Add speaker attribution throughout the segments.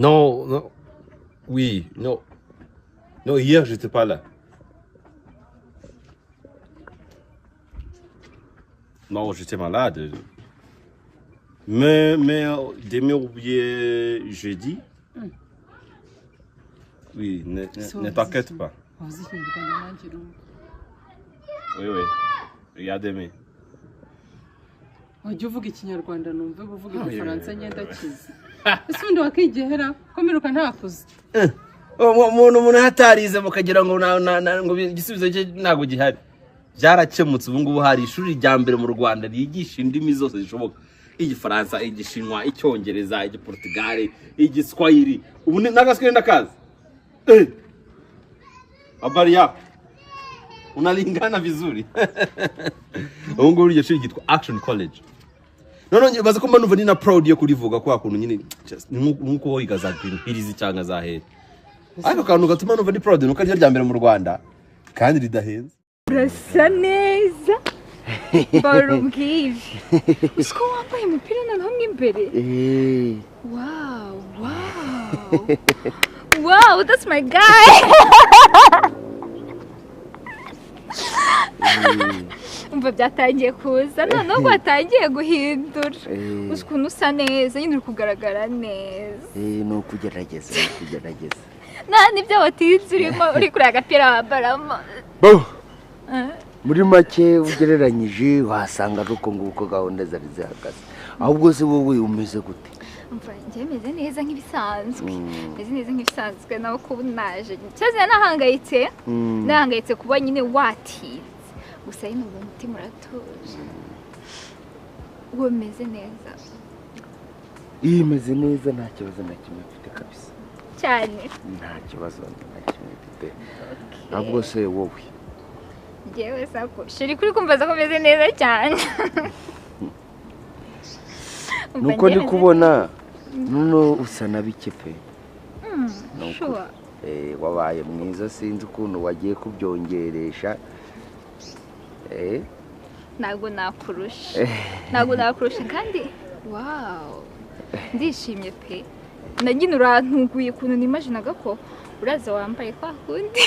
Speaker 1: Non, non. Oui, non. Non, hier, j'étais pas là. Non, j'étais malade. Mais demain ou bien jeudi. Oui, ne t'inquiète pas. Oui, oui. Regardez-moi.
Speaker 2: Wajya uvuga ikinyarwanda numve uvuga igifaransa ngenda kizi. Ese undi wakigehera komeruka ntakuze.
Speaker 1: Umuntu hatarize mukagira ngo ngo igisubizo cye ntago gihari. Byarakemutse ubu ngubu hari ishuri rya mbere mu Rwanda ryigisha indimi zose zishoboka. Igifaransa, igishinwa, icyongereza, igiportugale, igiswahili. Ubu nagaswahili ndakazi. Habari yako? Unalingana vizuri. Ubu ngubu iryo shuri ryitwa Action College. None baza ko mbanumva ni na proud yo kurivuga kwa kuntu nyine nkuko wiga za Green Hills cyangwa za Hehe. Ariko kantu gatuma numva ni proud nuko ari rya mbere mu Rwanda kandi ridahenze.
Speaker 3: Urasa neza. Barumbwije. Usko wambaye umupira noneho imbere. Wow, wow. Wow, that's my guy. Umva byatangiye kuza noneho batangiye guhindura. Ukuntu usa neza nyine uri kugaragara neza.
Speaker 4: No kugerageza.
Speaker 3: Nibyo watinze uri kuri agapira wambaramo.
Speaker 4: Muri make ugereranyije wasanga ruko nguko gahunda zari zihagaze. Ahubwo se wowe umeze gute?
Speaker 3: Umva njye meze neza nk'ibisanzwe. Meze neza nk'ibisanzwe naho kubunaje. Cyaze nahangayitse kuba nyine watinze. Gusa yino umutima uratuje. Uwo meze neza.
Speaker 4: Meze neza nta kibazo na kimwe mfite kabisa.
Speaker 3: Cyane.
Speaker 4: Nta kibazo na kimwe mfite. Ahubwo se wowe
Speaker 3: Jewe sako shiri kuri kumbaza ko meze neza cyane.
Speaker 4: Nuko ndi kubona nuno usa nabike pe.
Speaker 3: Sure.
Speaker 4: Wabaye mwiza sinzi ukuntu wagiye kubyongeresha.
Speaker 3: Ntabwo nakurusha kandi wow. Ndishimye pe. Nagina urantuguye kuntu nimaginaga ko uraza wambaye kwa kundi.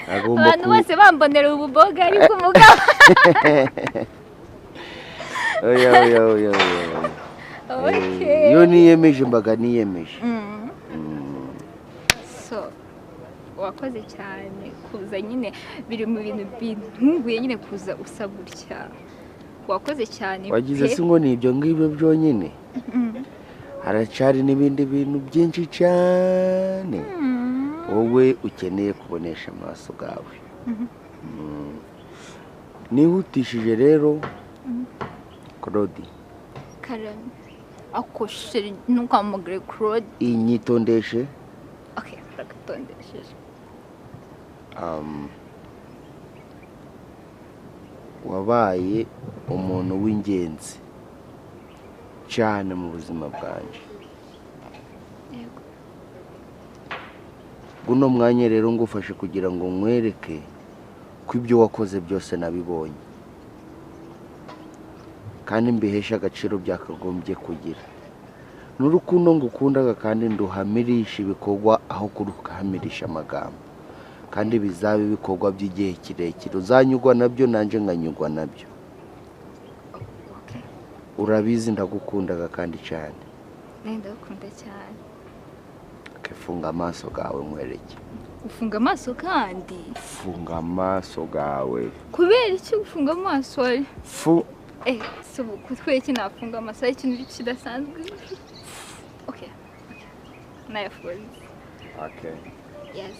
Speaker 3: Abantu bose bambonera ububoga ariko umugabo.
Speaker 4: Oya.
Speaker 3: Okay.
Speaker 4: Yo niyemeje mbaga niyemeje.
Speaker 3: So wakoze cyane kuza nyine biri mu bintu bintunguye nyine kuza usa gutya. Wakoze cyane.
Speaker 4: Wagize se ngo nibyo ngibyo byonyine. Haracari n'ibindi bintu byinshi cyane. Wowe ukeneye kubonesha amaso gawe. Nihutishije rero Claudia.
Speaker 3: Karame. Akoshe nukamugre Claudia.
Speaker 4: Inyitondeshe.
Speaker 3: Okay, rakatondeshe.
Speaker 4: Wabaye umuntu w'ingenzi cyane mu buzima bwanje. Guno mwanya rero ngufashe kugira ngo nkwereke ko ibyo wakoze byose nabibonye kandi mbihesha agaciro byakagombye kugira. N'urukundo ngukundaga kandi nduhamirisha ibikorwa aho kuruhamirisha amagambo kandi bizabe ibikorwa by'igihe kirekire uzanyugwa nabyo nanje nkanyugwa nabyo. Urabizi ndagukundaga kandi cyane.
Speaker 3: Ndagukunda cyane.
Speaker 4: Funga amaso gawe nkwereke.
Speaker 3: Ufunga amaso kandi?
Speaker 4: Funga amaso gawe.
Speaker 3: Kubera iki ufunga amaso? So kutweke nafunga amaso ikintu kidasanzwe. Okay. Nayafunze.
Speaker 4: Okay.
Speaker 3: Yes.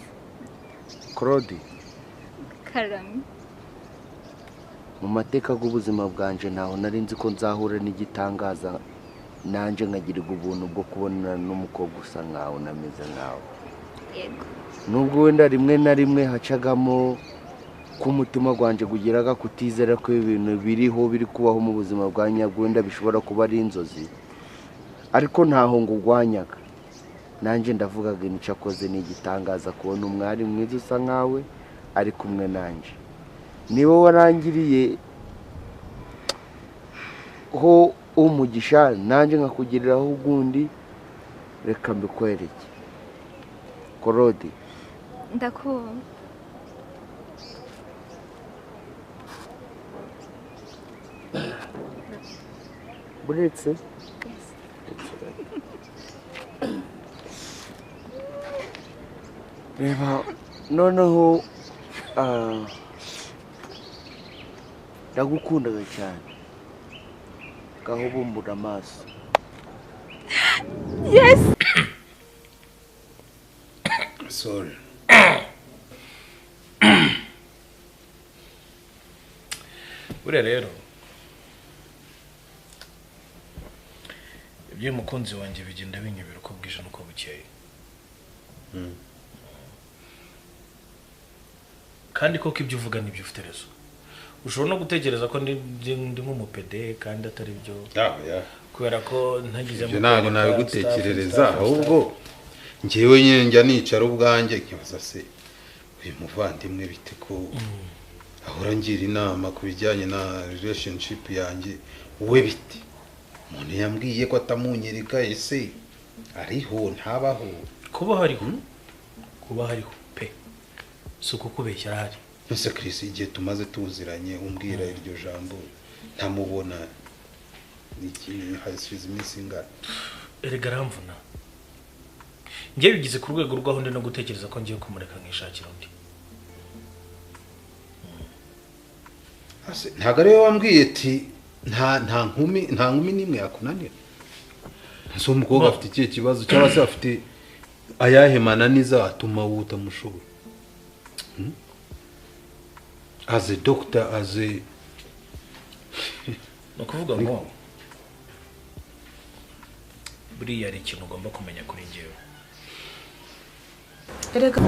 Speaker 4: Claudia.
Speaker 3: Karame.
Speaker 4: Mu mateka y'ubuzima bwanje naho nari nzi ko nzahura n'igitangaza nanje nkagirirwa ubuntu bwo kubona n'umukobwa usa nkawe nameze nkawe.
Speaker 3: Yego.
Speaker 4: Nubwo wenda rimwe na rimwe hacagamo ku mutima gwanje kugiraga kutizera ko ibintu biriho biri kubaho mu buzima bwa nyabwenda bishobora kuba ari inzozi. Ariko ntaho ngugwanyaga. Nanje ndavugaga imico akoze n'igitangaza kubona umwari mwiza usa nkawe ari kumwe nanje. Niwe warangiriye ho umugisha nanje nkakugiriraho ugundi reka mbikwereke Claudia
Speaker 3: ndakumva
Speaker 4: buretse reba noneho ndagukundaga cyane ngaho bumbura amaso
Speaker 3: yes
Speaker 5: sorry buriya rero ibyo umukunzi wanjye bigenda binyobera uko bwije n'uko bukeye kandi koko ibyo uvuga nibyo ufite rezo ushobora no gutekereza ko ndi nk'umupede kandi atari byo kubera ko ntagizemo ntabwo nabigutekerereza ahubwo njyewe nyine njya nicara ubwanjye nkibaza se uyu muvandimwe bite ko ahora ngira inama ku bijyanye na relationship yanjye we bite umuntu yambwiye ko atamunyereka ese ariho ntabaho
Speaker 4: kuba hariho pe si ukukubeshya arahari
Speaker 5: ese Chris igihe tumaze tuziranye umbwira iryo jambo ntamubona iki hasize iminsi ingana
Speaker 4: erega aramvuna njye bigize ku rwego rw'aho ndi no gutekereza ko ngiye kumureka nkishakira undi
Speaker 5: ntabwo ariwe wambwiye ati nta nkumi n'imwe yakunanira ese umukobwa afite ikihe kibazo cyangwa se afite ayahe mananiza atuma utamushobora as a doctor as a
Speaker 4: no kuvuga ngo buriya ari ikintu ugomba kumenya kuri njyewe
Speaker 2: erega